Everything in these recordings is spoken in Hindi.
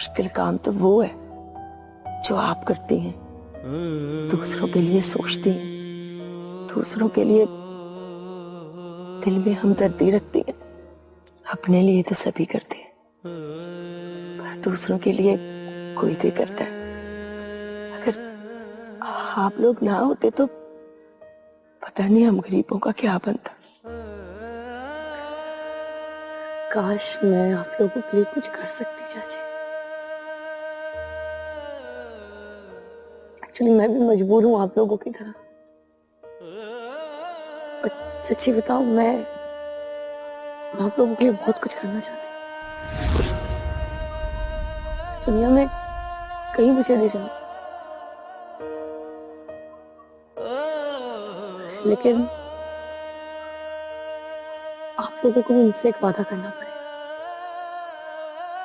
मुश्किल काम तो वो है जो आप करती हैं, दूसरों के लिए सोचती हैं, दूसरों के लिए दिल में हमदर्दी रखती हैं। अपने लिए तो सभी करते हैं, पर दूसरों के लिए कोई कोई करता है। अगर आप लोग ना होते तो पता नहीं हम गरीबों का क्या बनता। काश मैं आप लोगों के लिए कुछ कर सकती चाची। एक्चुअली मैं भी मजबूर हूं आप लोगों की तरह। पर सच्ची बताऊं, मैं आप लोगों के लिए बहुत कुछ करना चाहती हूँ। इस दुनिया में कहीं भी चली जाऊं, लेकिन आप लोगों को मुझसे एक वादा करना पड़ेगा।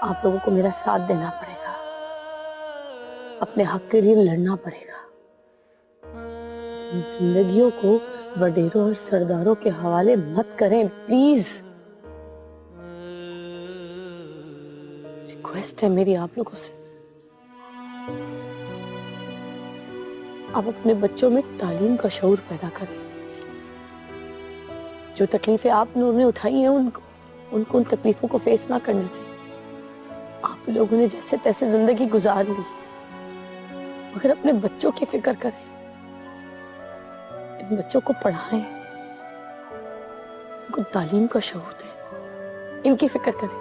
आप लोगों को मेरा साथ देना पड़ेगा, अपने हक के लिए लड़ना पड़ेगा। जिंदगियों को वडेरों और सरदारों के हवाले मत करें प्लीज। रिक्वेस्ट है मेरी आप लोगों से। आप अपने बच्चों में तालीम का शऊर पैदा करें। जो तकलीफें आपने उन्हें उठाई हैं उनको उन तकलीफों को फेस ना करने दें। आप लोगों ने जैसे तैसे जिंदगी गुजार ली, मगर अपने बच्चों की फिक्र करें। इन बच्चों को पढ़ाएं, उनको तालीम का शऊर दें, इनकी फिक्र करें,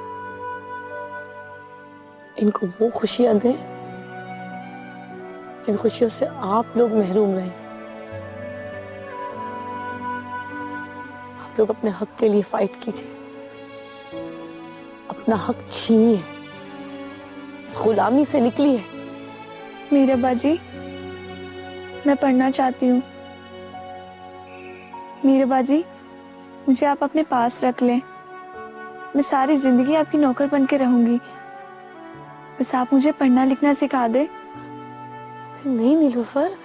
इनको वो खुशियां दें जिन खुशियों से आप लोग महरूम रहे। आप लोग अपने हक के लिए फाइट कीजिए, अपना हक छीनिए, इस गुलामी से निकलिए। मीराबा जी, मैं पढ़ना चाहती हूँ। मीराबा जी, मुझे आप अपने पास रख लें। मैं सारी जिंदगी आपकी नौकर बन के रहूंगी, बस आप मुझे पढ़ना लिखना सिखा दे। नहीं नीलोफर,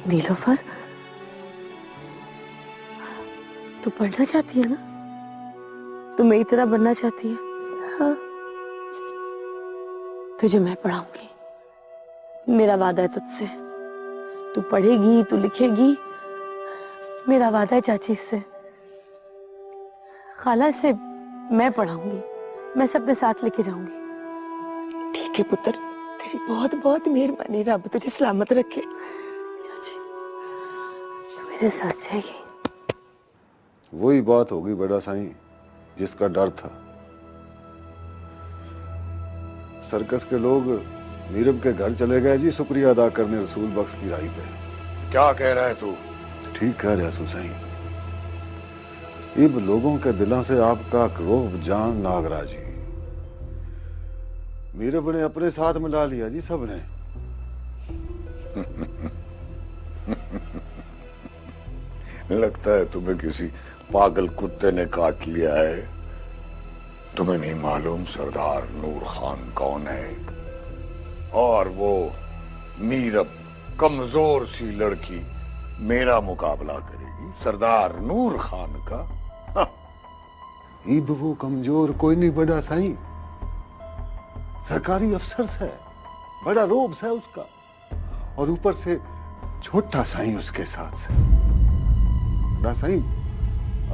नीलोफर, तू पढ़ना चाहती है ना? तू मेरी तरह बनना चाहती है? हाँ। तुझे मैं पढ़ाऊंगी, मेरा वादा है तुझसे। तू पढ़ेगी, तू लिखेगी, मेरा वादा है चाची से। खाला से मैं पढ़ाऊंगी, मैं सब अपने साथ लेके जाऊंगी। ठीक है पुत्र, तेरी बहुत बहुत मेहरबानी। रब तुझे सलामत रखे। चाची, तू मेरे साथ जाएगी। वही बात होगी बड़ा साईं जिसका डर था। सर्कस के लोग मीरब के घर चले गए जी शुक्रिया अदा करने रसूल बख्श की राही पे। क्या कह रहा है तू? ठीक कह रहा सुसाई। इब लोगों के दिलों से आपका रोब जान नागरा जी। मीरब ने अपने साथ मिला लिया जी सबने। लगता है तुम्हें किसी पागल कुत्ते ने काट लिया है। तुम्हें नहीं मालूम सरदार नूर खान कौन है? और वो मीरब कमजोर सी लड़की मेरा मुकाबला करेगी सरदार नूर खान का। हाँ। इब वो कमजोर कोई नहीं बड़ा साईं, सरकारी अफसर से बड़ा रोब है उसका, और ऊपर से छोटा साईं उसके साथ से। बड़ा साईं,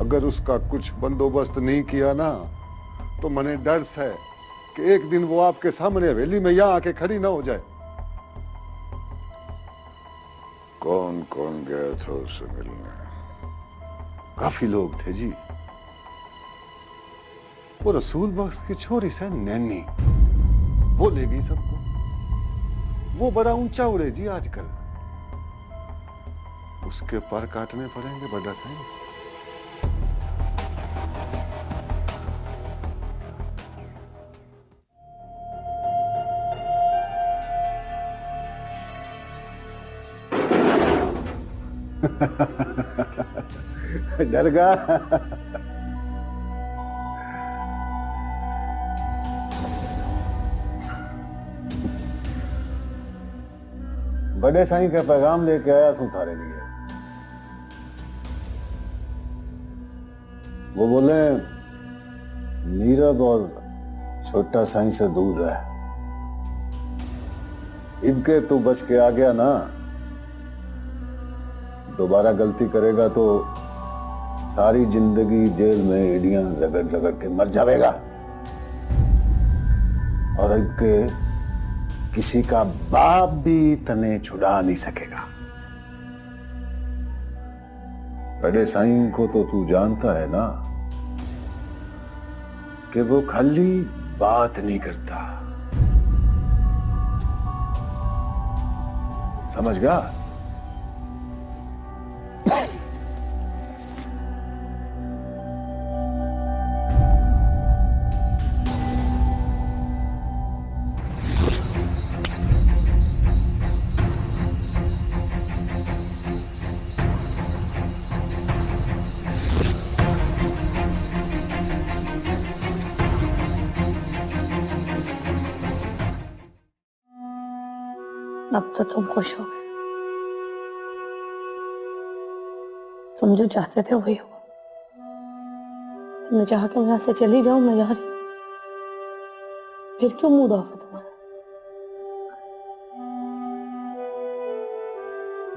अगर उसका कुछ बंदोबस्त नहीं किया ना तो मने डर है कि एक दिन वो आपके सामने हवेली में यहां आके खड़ी ना हो जाए। कौन कौन गया था उससे मिलने? काफी लोग थे जी। वो रसूल बख्श की छोरी से नैनी, वो ले गई सबको। वो बड़ा ऊंचा उड़े जी आजकल, उसके पर काटने पड़ेंगे बड़ा साईं। डर गया। बड़े साईं का पैगाम लेके आया सू थारे लिए। वो बोले नीरब और छोटा साईं से दूर रह। इनके तू बच के आ गया ना, दोबारा गलती करेगा तो सारी जिंदगी जेल में एड़ियां रगड़ रगड़ के मर जाएगा। और इनके किसी का बाप भी तने छुड़ा नहीं सकेगा। बड़े साईं को तो तू जानता है ना कि वो खाली बात नहीं करता, समझ गया? अब तो तुम खुश हो गए। तुम जो चाहते थे वही हुआ। तुमने चाहा कि मैं यहाँ से चली जाऊं, मैं जा रही हूं। फिर क्यों मूड ऑफ है तुम्हारा?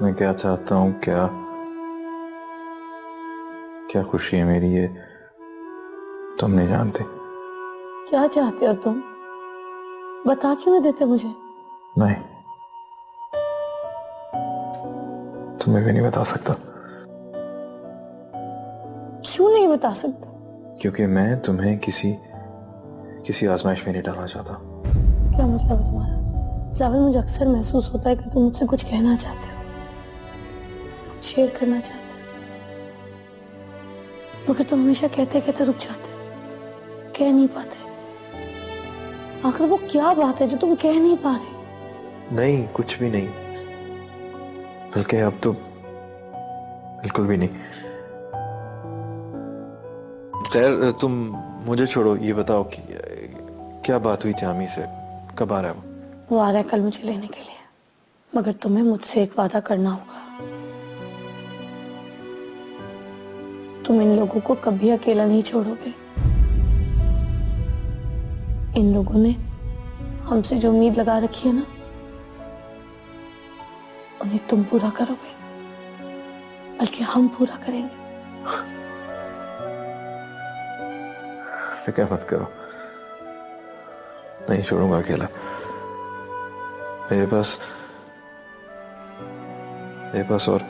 मैं क्या चाहता हूँ, क्या खुशी है मेरी, ये तुम नहीं जानते। क्या चाहते हो तुम? बता क्यों नहीं देते मुझे? नहीं, तुम्हें भी नहीं बता सकता। क्यों नहीं बता सकता? क्योंकि मैं तुम्हें किसी आजमाइश में नहीं डालना चाहता। क्या मतलब है तुम्हारा? सावन, मुझे अक्सर महसूस होता है कि तुम मुझसे कुछ कहना चाहते हो, कुछ शेयर करना चाहते हो, मगर तुम हमेशा कहते कहते रुक जाते हो, कह नहीं पाते। आखिर वो क्या बात है जो तुम कह नहीं पा रहे? नहीं, कुछ भी नहीं, बल्कि अब तो बिल्कुल भी नहीं। खैर, तुम मुझे छोड़ो, ये बताओ कि क्या बात हुई थी आमी से, कब आ रहा है वो आ रहा है कल मुझे लेने के लिए, मगर तुम्हें मुझसे एक वादा करना होगा। तुम इन लोगों को कभी अकेला नहीं छोड़ोगे। इन लोगों ने हमसे जो उम्मीद लगा रखी है ना, उन्हें तुम पूरा करोगे, बल्कि हम पूरा करेंगे। फिक्र मत करो, नहीं छोड़ूंगा अकेला। मेरे पास और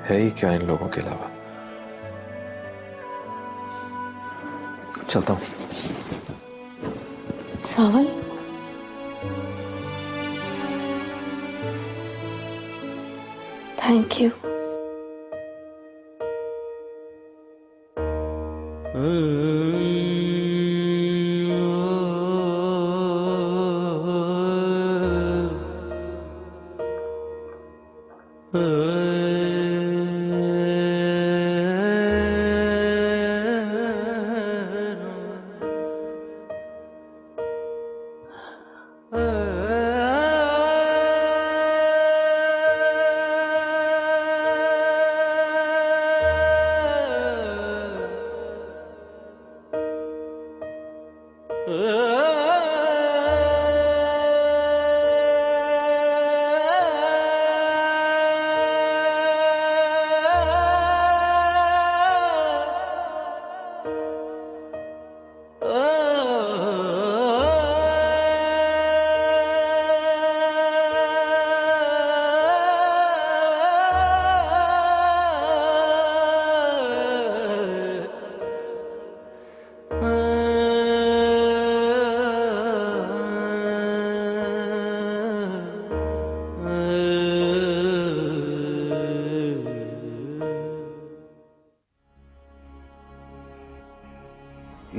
है ही क्या इन लोगों के अलावा। चलता हूं। सावल, थैंक यू।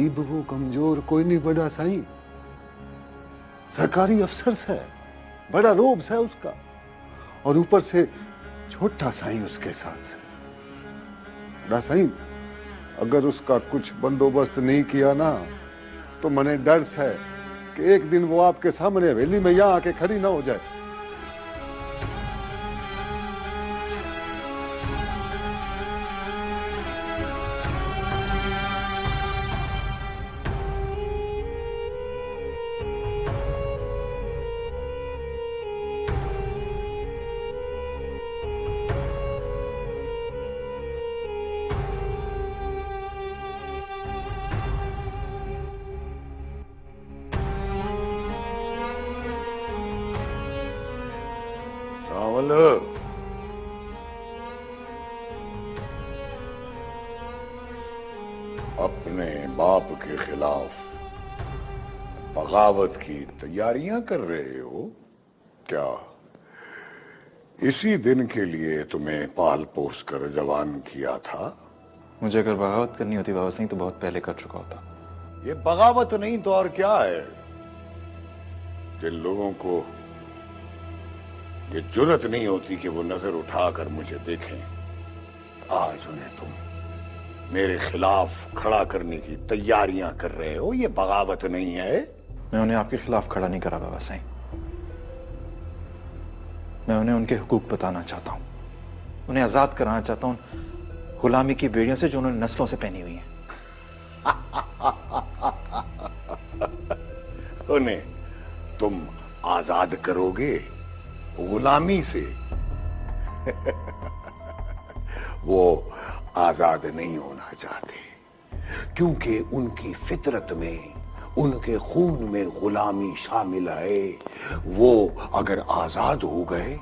ईब वो कमजोर कोई नहीं बड़ा साईं, सरकारी अफसर से बड़ा रोब है उसका, और ऊपर से छोटा साईं उसके साथ से। बड़ा साईं, अगर उसका कुछ बंदोबस्त नहीं किया ना तो मने डर है कि एक दिन वो आपके सामने हवेली में यहां आके खड़ी ना हो जाए। बोलो। अपने बाप के खिलाफ बगावत की तैयारियां कर रहे हो क्या? इसी दिन के लिए तुम्हें पाल पोस कर जवान किया था। मुझे अगर बगावत करनी होती बाबा सिंह तो बहुत पहले कर चुका होता। ये बगावत नहीं तो और क्या है? जिन लोगों को ये जुर्रत नहीं होती कि वो नजर उठाकर मुझे देखें, आज उन्हें तुम मेरे खिलाफ खड़ा करने की तैयारियां कर रहे हो। ये बगावत नहीं है। मैं उन्हें आपके खिलाफ खड़ा नहीं करा बाबा सिंह। मैं उन्हें उनके हुकूक बताना चाहता हूं, उन्हें आजाद कराना चाहता हूं गुलामी की बेड़ियों से जो उन्होंने नस्लों से पहनी हुई है। उन्हें तुम आजाद करोगे गुलामी से? वो आजाद नहीं होना चाहते क्योंकि उनकी फितरत में, उनके खून में गुलामी शामिल है। वो अगर आजाद हो गए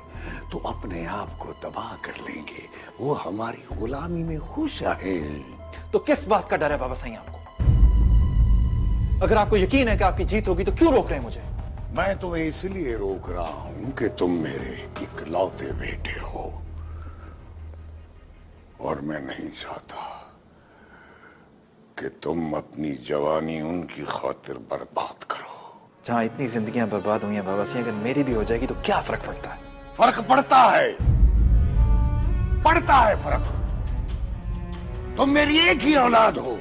तो अपने आप को तबाह कर लेंगे। वो हमारी गुलामी में खुश हैं। तो किस बात का डर है बाबा साईं आपको? अगर आपको यकीन है कि आपकी जीत होगी तो क्यों रोक रहे हैं मुझे? मैं तुम्हें इसलिए रोक रहा हूं कि तुम मेरे इकलौते बेटे हो और मैं नहीं चाहता कि तुम अपनी जवानी उनकी खातिर बर्बाद करो। जहां इतनी जिंदगियां बर्बाद हुई हैं बाबा सिंह, अगर मेरी भी हो जाएगी तो क्या फर्क पड़ता है? फर्क पड़ता है फर्क। तुम मेरी एक ही औलाद हो।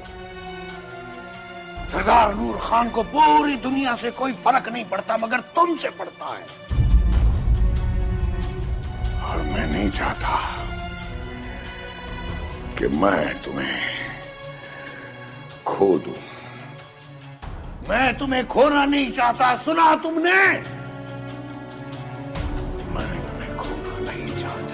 सरदार नूर खान को पूरी दुनिया से कोई फर्क नहीं पड़ता मगर तुमसे पड़ता है। और मैं नहीं चाहता कि मैं तुम्हें खो दूं। मैं तुम्हें खोना नहीं चाहता, सुना तुमने? मैं तुम्हें खोना नहीं चाहता।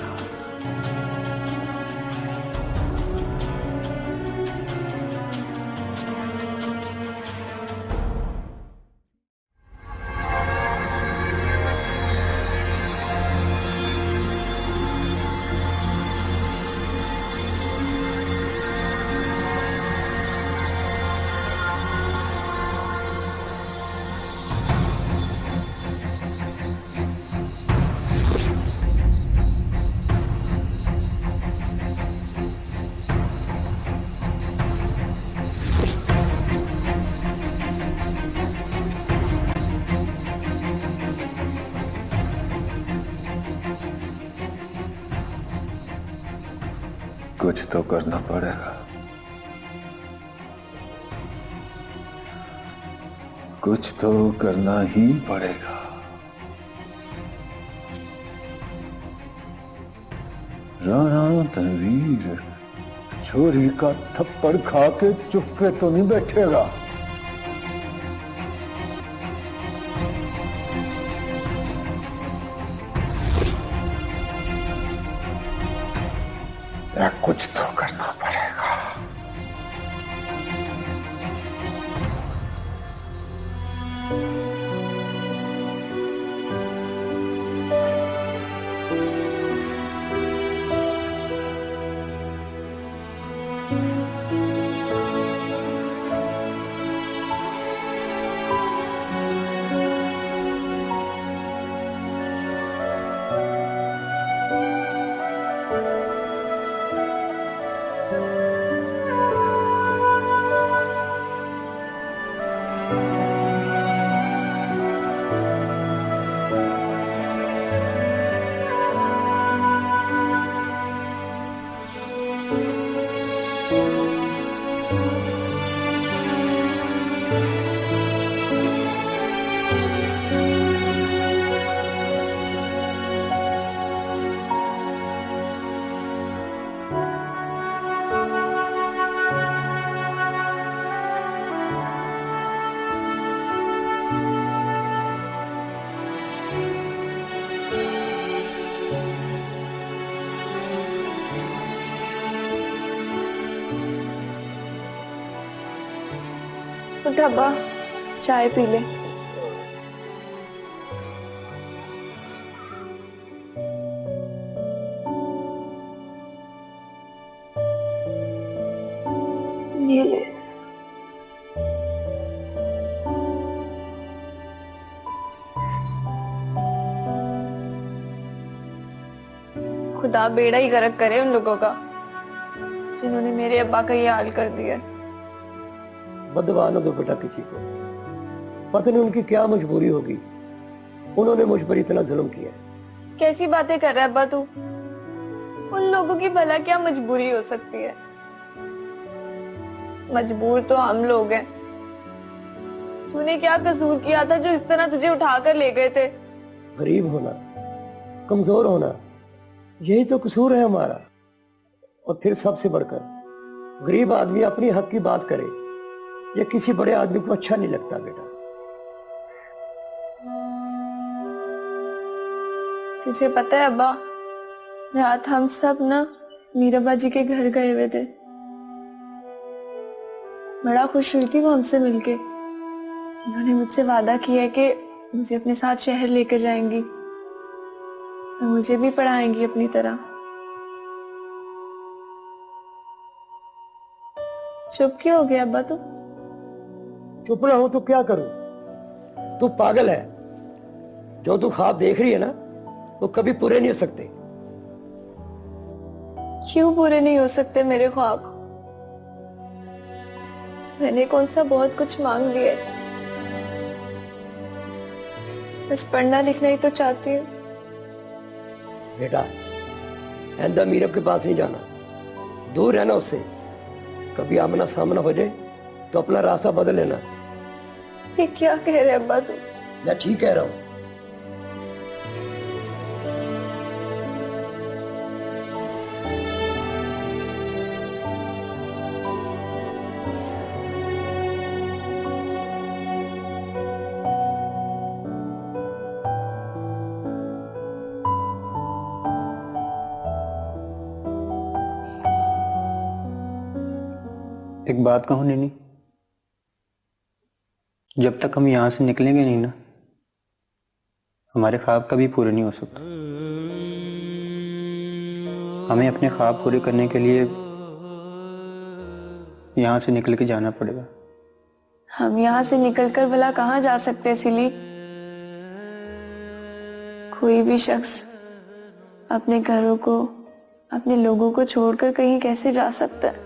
कुछ तो करना पड़ेगा। कुछ तो करना ही पड़ेगा। राणा तनवीर छोरी का थप्पड़ खा के चुपके तो नहीं बैठेगा। कुछ तो करना पड़ेगा। उठ अब्बा, चाय पी ले। ये ले। खुदा बेड़ा ही गर्क करे उन लोगों का जिन्होंने मेरे अब्बा का ये हाल कर दिया। बदवा न दो बेटा किसी को, पता नहीं उनकी क्या मजबूरी होगी, उन्होंने मुझ पर इतना जुल्म किया। कैसी बातें कर रहा है अब्बा तू? उन लोगों की भला क्या मजबूरी हो सकती है? मजबूर तो हम लोग हैं। तूने क्या कसूर किया था जो इस तरह तुझे उठाकर ले गए थे? गरीब होना, कमजोर होना, यही तो कसूर है हमारा। और फिर सबसे बढ़कर गरीब आदमी अपनी हक की बात करे, ये किसी बड़े आदमी को अच्छा नहीं लगता बेटा। तुझे पता है अब्बा, रात हम सब ना मीराबा जी के घर गए हुए थे। बड़ा खुश हुई थी वो हमसे मिलके। उन्होंने मुझसे वादा किया है कि मुझे अपने साथ शहर लेकर जाएंगी और मुझे भी पढ़ाएंगी अपनी तरह। चुप क्यों हो गया अब्बा तू? चुप ना हो तो क्या करूं? तू पागल है। जो तू ख्वाब देख रही है ना, वो कभी पूरे नहीं हो सकते। क्यों पूरे नहीं हो सकते मेरे ख्वाब? मैंने कौन सा बहुत कुछ मांग लिया है। बस पढ़ना लिखना ही तो चाहती हूँ। बेटा, आइंदा मीरब के पास नहीं जाना, दूर रहना उससे। कभी आमना सामना हो जाए तो अपना रास्ता बदल लेना। ये क्या कह रहे अब्बा तू? मैं ठीक कह रहा हूं। एक बात कहूं नैनी, जब तक हम यहां से निकलेंगे नहीं ना, हमारे ख्वाब कभी पूरे नहीं हो सकते। हमें अपने ख्वाब पूरे करने के लिए यहां से निकल के जाना पड़ेगा। हम यहाँ से निकलकर भला कहाँ जा सकते हैं सिली? कोई भी शख्स अपने घरों को, अपने लोगों को छोड़कर कहीं कैसे जा सकता है?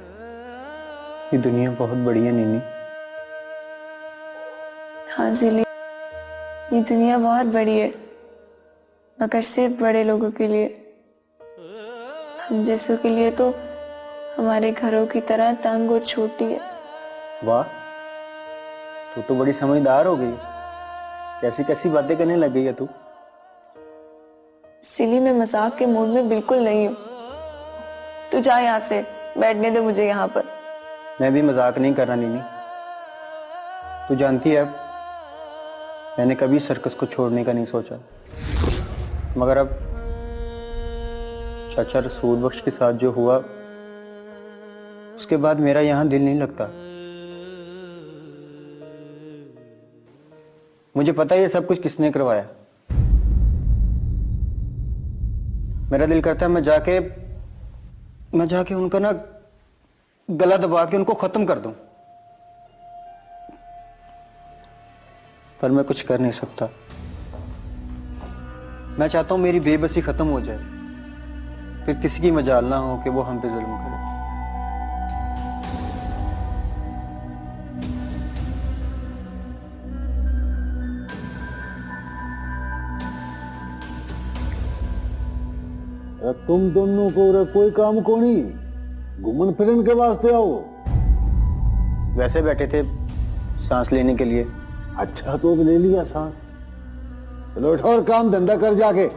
ये दुनिया बहुत बड़ी है नैनी। हाँ सिली, ये दुनिया बहुत बड़ी है, मगर सिर्फ बड़े लोगों के लिए। हम जैसों के लिए तो हमारे घरों की तरह तंग और छोटी है। वाह, तू तो बड़ी समझदार हो गई। कैसी कैसी बातें करने लग गई है तू। सिली, मैं मजाक के मूड में बिल्कुल नहीं हूँ। तू जा यहाँ से, बैठने दे मुझे यहाँ पर। मैं भी मजाक नहीं कर रहा नैनी। तू जानती है, मैंने कभी सर्कस को छोड़ने का नहीं सोचा, मगर अब चाचा रसूल बख्श के साथ जो हुआ, उसके बाद मेरा यहां दिल नहीं लगता। मुझे पता है ये सब कुछ किसने करवाया। मेरा दिल करता है मैं जाके उनका ना गला दबा के उनको खत्म कर दूं, पर मैं कुछ कर नहीं सकता। मैं चाहता हूं मेरी बेबसी खत्म हो जाए, फिर किसी की मजाल ना हो कि वो हम पे जुल्म करे। तुम दोनों को रे कोई काम को नहीं, घूमन फिरन के वास्ते आओ। वैसे बैठे थे सांस लेने के लिए। अच्छा, तो अब ले लिया सांस। चलो उठो और काम धंधा कर जाके।